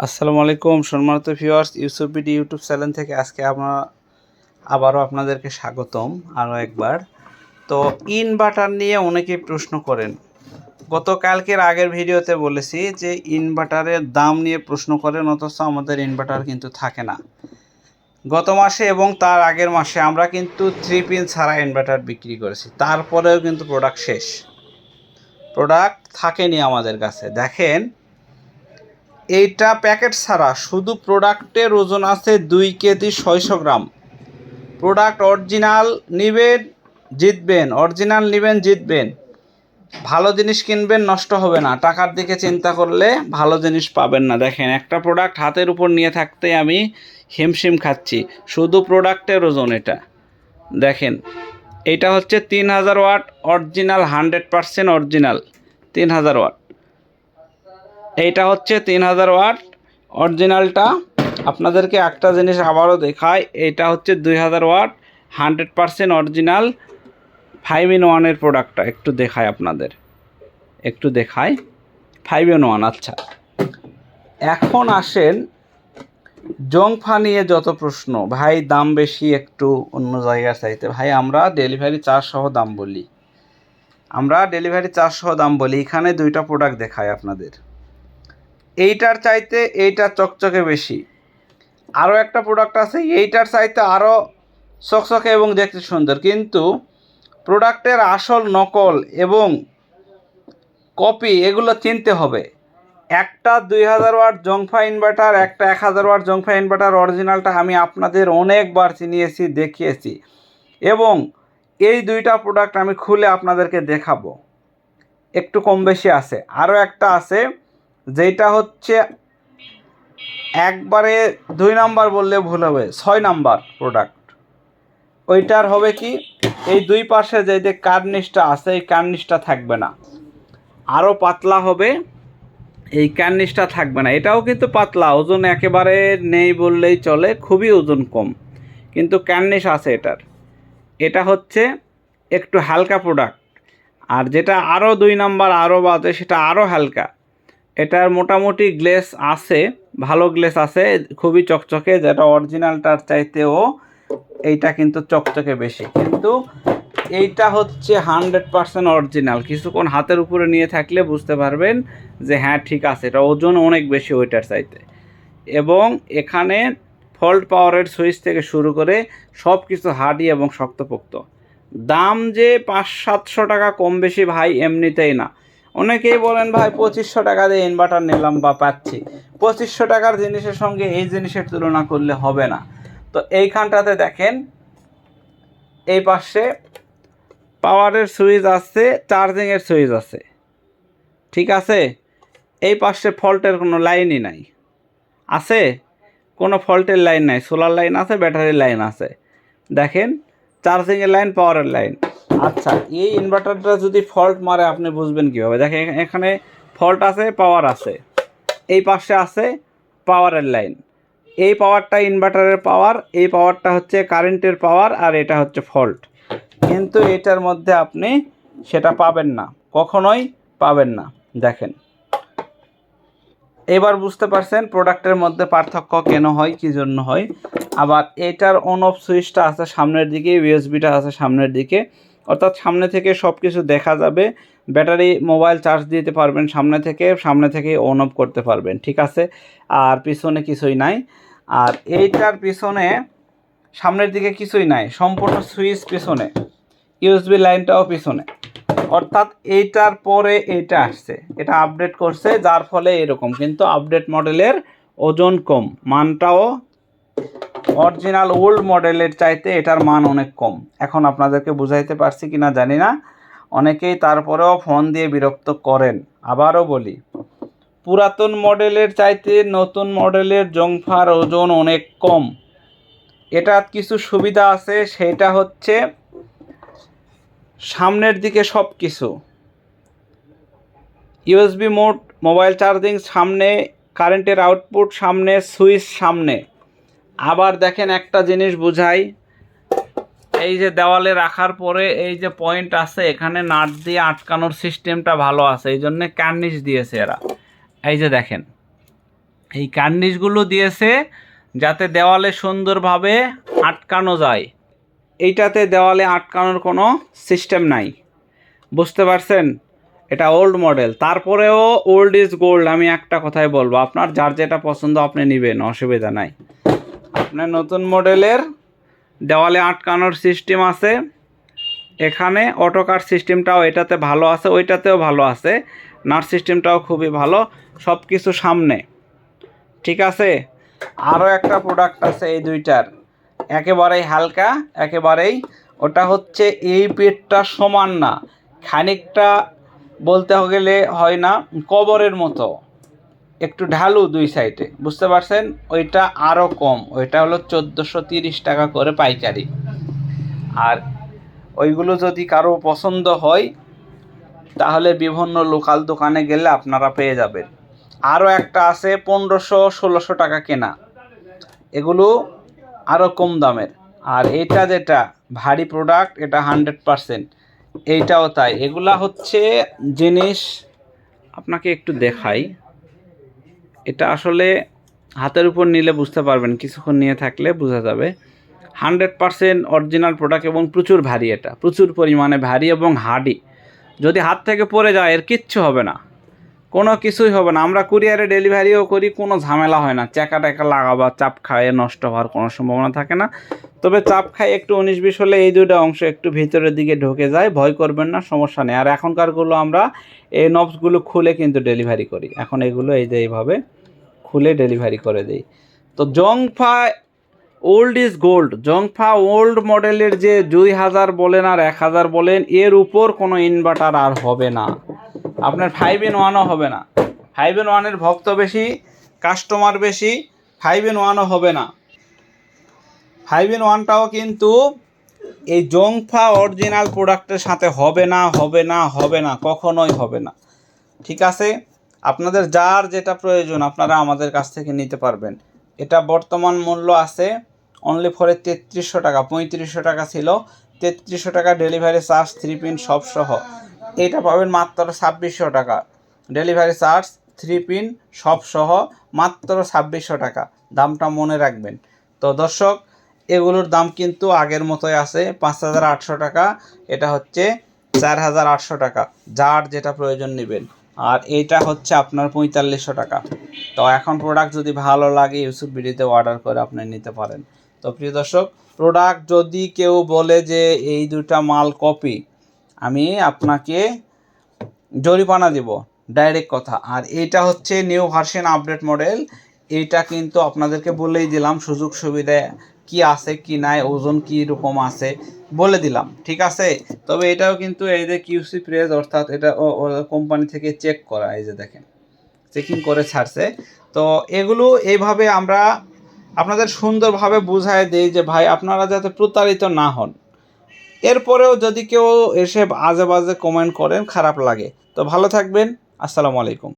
আসসালামু আলাইকুম সম্মানিত viewers, Yusuf BD YouTube channel থেকে আজকে আবারও আপনাদেরকে স্বাগতম আরও একবার। তো ইনভার্টার নিয়ে অনেকেই প্রশ্ন করেন। গতকালকের আগের ভিডিওতে বলেছি যে ইনভার্টারের দাম নিয়ে প্রশ্ন করেন, অথচ আমাদের ইনভার্টার কিন্তু থাকে না। গত মাসে এবং তার আগের মাসে আমরা কিন্তু 3 পিন ছাড়া ইনভার্টার বিক্রি করেছি, তারপরেও কিন্তু প্রোডাক্ট শেষ, প্রোডাক্ট থাকেনি আমাদের কাছে। দেখেন, এইটা প্যাকেট ছাড়া, শুধু প্রোডাক্টের ওজন আছে 2 কেজি 600 গ্রাম। প্রোডাক্ট অরিজিনাল নেবেন জিতবেন, অরিজিনাল নেবেন জিতবেন। ভালো জিনিস কিনবেন, নষ্ট হবে না। টাকার দিকে চিন্তা করলে ভালো জিনিস পাবেন না। দেখেন, একটা প্রোডাক্ট হাতের উপর নিয়ে থাকতে আমি হিমশিম খাচ্ছি, শুধু প্রোডাক্টের ওজন এটা। দেখেন, এইটা হচ্ছে 3000 ওয়াট অরিজিনাল, 100% অরিজিনাল 3000 ওয়াট। এইটা হচ্ছে 3000 ওয়াট অরিজিনালটা। আপনাদেরকে একটা জিনিস আবারও দেখাই, এইটা হচ্ছে 2000 ওয়াট 100% অরিজিনাল 5-in-1 প্রোডাক্টটা একটু দেখায় আপনাদের, একটু দেখায় 5-in-1। আচ্ছা, এখন আসেন জংফা নিয়ে যত প্রশ্ন, ভাই দাম বেশি, একটু অন্য জায়গার চাইতে। ভাই, আমরা ডেলিভারি চার্জ সহ দাম বলি, এখানে দুইটা প্রোডাক্ট দেখায় আপনাদের। এইটার চাইতে এইটা চকচকে বেশি। আরও একটা প্রোডাক্ট আছে, এইটার চাইতে আরও চকচকে এবং দেখতে সুন্দর, কিন্তু প্রোডাক্টের আসল নকল এবং কপি এগুলো চিনতে হবে। একটা 2000 ওয়াট জংফা ইনভার্টার, একটা 1000 ওয়াট জংফা ইনভার্টার অরিজিনালটা আমি আপনাদের অনেকবার চিনিয়েছি, দেখিয়েছি, এবং এই দুইটা প্রোডাক্ট আমি খুলে আপনাদেরকে দেখাবো। একটু কম বেশি আছে। আরও একটা আছে যেটা হচ্ছে একবারে 2 নাম্বার বললে ভুল হবে, 6 নাম্বার প্রোডাক্ট। ওইটার হবে কি, এই দুই পাশে যে কার্নিশটা আছে, এই কার্নিশটা থাকবে না, আরও পাতলা হবে, এই কার্নিশটা থাকবে না। এটাও কিন্তু পাতলা, ওজন একেবারে নেই বললেই চলে, খুবই ওজন কম, কিন্তু কার্নিশ আছে এটার। এটা হচ্ছে একটু হালকা প্রোডাক্ট। আর যেটা আরও 2 নাম্বার আরও বাজে, সেটা আরও হালকা। এটার মোটামুটি গ্লেস আছে, ভালো গ্লেস আছে, খুবই চকচকে, যেটা অরিজিনালটার চাইতেও এইটা কিন্তু চকচকে বেশি। কিন্তু এইটা হচ্ছে 100% অরিজিনাল। কিছুক্ষণ হাতের উপরে নিয়ে থাকলে বুঝতে পারবেন যে হ্যাঁ ঠিক আছে, এটা ওজন অনেক বেশি ওইটার চাইতে। এবং এখানে ফল্ট পাওয়ারের সুইচ থেকে শুরু করে সব কিছু হার্ডি এবং শক্তপোক্ত। দাম যে 500-700 টাকা কম বেশি ভাই, এমনিতেই না। অনেকেই বলেন ভাই 2500 টাকা দিয়ে ইনভার্টার নিলাম বা পাচ্ছি, 2500 টাকার জিনিসের সঙ্গে এই জিনিসের তুলনা করলে হবে না। তো এইখানটাতে দেখেন, এই পাশে পাওয়ারের সুইচ আছে, চার্জিংয়ের সুইচ আছে, ঠিক আছে। এই পাশে ফল্টের কোনো লাইনই নাই, আছে কোনো ফল্টের লাইন নাই, সোলার লাইন আছে, ব্যাটারির লাইন আছে। দেখেন, চার্জিংয়ের লাইন, পাওয়ারের লাইন। আচ্ছা, এই ইনভার্টারটা যদি ফল্ট মারে আপনি বুঝবেন কীভাবে? দেখেন, এখানে ফল্ট আছে, পাওয়ার আছে, এই পাশে আছে পাওয়ারের লাইন। এই পাওয়ারটা ইনভার্টারের পাওয়ার, এই পাওয়ারটা হচ্ছে কারেন্টের পাওয়ার, আর এটা হচ্ছে ফল্ট। কিন্তু এটার মধ্যে আপনি সেটা পাবেন না, কখনোই পাবেন না। দেখেন, এবার বুঝতে পারছেন প্রোডাক্টের মধ্যে পার্থক্য কেন হয়, কী জন্য হয়। আবার এটার অন অফ সুইচটা আছে সামনের দিকে, ইউএসবিটা আছে সামনের দিকে, অর্থাৎ সামনে থেকে সব কিছু দেখা যাবে। ব্যাটারি, মোবাইল চার্জ দিতে পারবেন সামনে থেকে অন অফ করতে পারবেন, ঠিক আছে। আর পিছনে কিছুই নাই। আর এইটার পিছনে, সামনের দিকে কিছুই নাই, সম্পূর্ণ সুইচ পিছনে, ইউএসবি লাইনটাও পিছনে। অর্থাৎ এইটার পরে এইটা আসছে, এটা আপডেট করছে, যার ফলে এরকম। কিন্তু আপডেট মডেলের ওজন কম, মানটাও অরিজিনাল ওল্ড মডেলের চাইতে এটার মান অনেক কম। এখন আপনাদেরকে বুঝাইতে পারছি কিনা জানি না, অনেকেই তারপরেও ফোন দিয়ে বিরক্ত করেন। আবারও বলি, পুরাতন মডেলের চাইতে নতুন মডেলের জংফার ওজন অনেক কম। এটার কিছু সুবিধা আছে, সেটা হচ্ছে সামনের দিকে সব কিছু, ইউএসবি মোড, মোবাইল চার্জিং সামনে, কারেন্টের আউটপুট সামনে, সুইচ সামনে। আবার দেখেন, একটা জিনিস বুঝাই, এই যে দেওয়ালে রাখার পরে এই যে পয়েন্ট আছে, এখানে নাট দিয়ে আটকানোর সিস্টেমটা ভালো আছে, এই জন্যে কার্নিশ দিয়েছে এরা। এই যে দেখেন, এই কার্নিশগুলো দিয়েছে যাতে দেওয়ালে সুন্দরভাবে আটকানো যায়। এইটাতে দেওয়ালে আটকানোর কোনো সিস্টেম নাই, বুঝতে পারছেন? এটা ওল্ড মডেল, তারপরেও ওল্ড ইজ গোল্ড। আমি একটা কথাই বলবো, আপনার যার যেটা পছন্দ আপনি নেবেন, অসুবিধা নাই। আপনার নতুন মডেলের দেওয়ালে আটকানোর সিস্টেম আছে। এখানে অটোকাট সিস্টেমটাও এটাতে ভালো আছে, ওইটাতেও ভালো আছে, নাট সিস্টেমটাও খুবই ভালো, সব কিছু সামনে, ঠিক আছে। আরও একটা প্রোডাক্ট আছে এই দুইটার, একেবারেই হালকা, একেবারেই, ওটা হচ্ছে এই পেটটা সমান না, খানিকটা বলতে গেলে হয় না কবরের মতো, একটু ঢালু দুই সাইডে, বুঝতে পারছেন? ওইটা আরও কম, ওইটা হলো 1430 টাকা করে পাইকারি। আর ওইগুলো যদি কারো পছন্দ হয় তাহলে বিভিন্ন লোকাল দোকানে গেলে আপনারা পেয়ে যাবেন। আরও একটা আছে 1500-1600 টাকা কেনা, এগুলো আরও কম দামের। আর এটা যেটা ভারী প্রোডাক্ট, এটা 100%, এইটাও তাই। এগুলা হচ্ছে জিনিস, আপনাকে একটু দেখাই, এটা আসলে হাতের উপর নিলে বুঝতে পারবেন, কিছুক্ষণ নিয়ে থাকলে বোঝা যাবে। 100% অরিজিনাল প্রোডাক্ট এবং প্রচুর ভারী, এটা প্রচুর পরিমাণে ভারী এবং হার্ডি। যদি হাত থেকে পড়ে যায় এর কিচ্ছু হবে না, কোনো কিছুই হবে না। আমরা কুরিয়ারে ডেলিভারিও করি, কোনো ঝামেলা হয় না, চাকা টাকা লাগাবা, চাপ খায়ে নষ্ট হওয়ার কোনো সম্ভাবনা থাকে না। তবে চাপ খায় একটু 19-20 হলে এই দুটো অংশ একটু ভিতরের দিকে ঢুকে যায়, ভয় করবেন না, সমস্যা নেই। আর এখনকারগুলো আমরা এই নবসগুলো খুলে কিন্তু ডেলিভারি করি, এখন এগুলো এই যে এইভাবে খুলে ডেলিভারি করে দিই। তো জংফা ওল্ড ইজ গোল্ড, জংফা ওল্ড মডেলের যে 2000 বলেন আর 1000 বলেন, এর উপর কোনো ইনভার্টার আর হবে না, আপনার 5-in-1ও হবে না। 5-in-1-এর ভক্ত বেশি, কাস্টমার বেশি, 5-in-1ও হবে না। 5-in-1টাও কিন্তু এই জংফা অরিজিনাল প্রোডাক্টের সাথে হবে না, হবে না, হবে না, কখনোই হবে না, ঠিক আছে। আপনাদের যার যেটা প্রয়োজন আপনারা আমাদের কাছ থেকে নিতে পারবেন। এটা বর্তমান মূল্য আছে অনলি ফরে 3300 টাকা, 3500 টাকা ছিল, 3300 টাকা ডেলিভারি চার্জ 3 পিন সব সহ। এটা পাবেন মাত্র 2600 টাকা, ডেলিভারি চার্জ 3 পিন সব সহ মাত্র 2600 টাকা, দামটা মনে রাখবেন। তো দর্শক, এগুলোর দাম কিন্তু আগের মতোই আছে, 5800 টাকা, এটা হচ্ছে 4800 টাকা, যার যেটা প্রয়োজন নেবেন। আর এইটা হচ্ছে আপনার 4500 টাকা। তো এখন প্রোডাক্ট যদি ভালো লাগে ইউসুফ বিডিতে অর্ডার করে আপনি নিতে পারেন। তো প্রিয় দর্শক, প্রোডাক্ট যদি কেউ বলে যে এই দুটা মাল কপি, আমি আপনাকে জরিমানা দিব, ডাইরেক্ট কথা। আর এইটা হচ্ছে নিউ ভার্সন আপডেট মডেল, এইটা কিন্তু আপনাদেরকে বলেই দিলাম সুযোগ সুবিধা কি আছে কি নাই, ওজন কি রকম আছে বলে দিলাম, ঠিক আছে। তবে এটাও কিন্তু এই যে কিউসি প্রেস, অর্থাৎ এটা কোম্পানি থেকে চেক করা, এই যে দেখেন চেকিং করে ছাড়ছে। তো এগুলো এইভাবে আমরা আপনাদের সুন্দরভাবে বুঝায় দেই যে ভাই আপনারা যাতে প্রতারিত না হন। এরপরেও যদি কেউ এসে আজে বাজে কমেন্ট করেন, খারাপ লাগে। তো ভালো থাকবেন, আসসালামু আলাইকুম।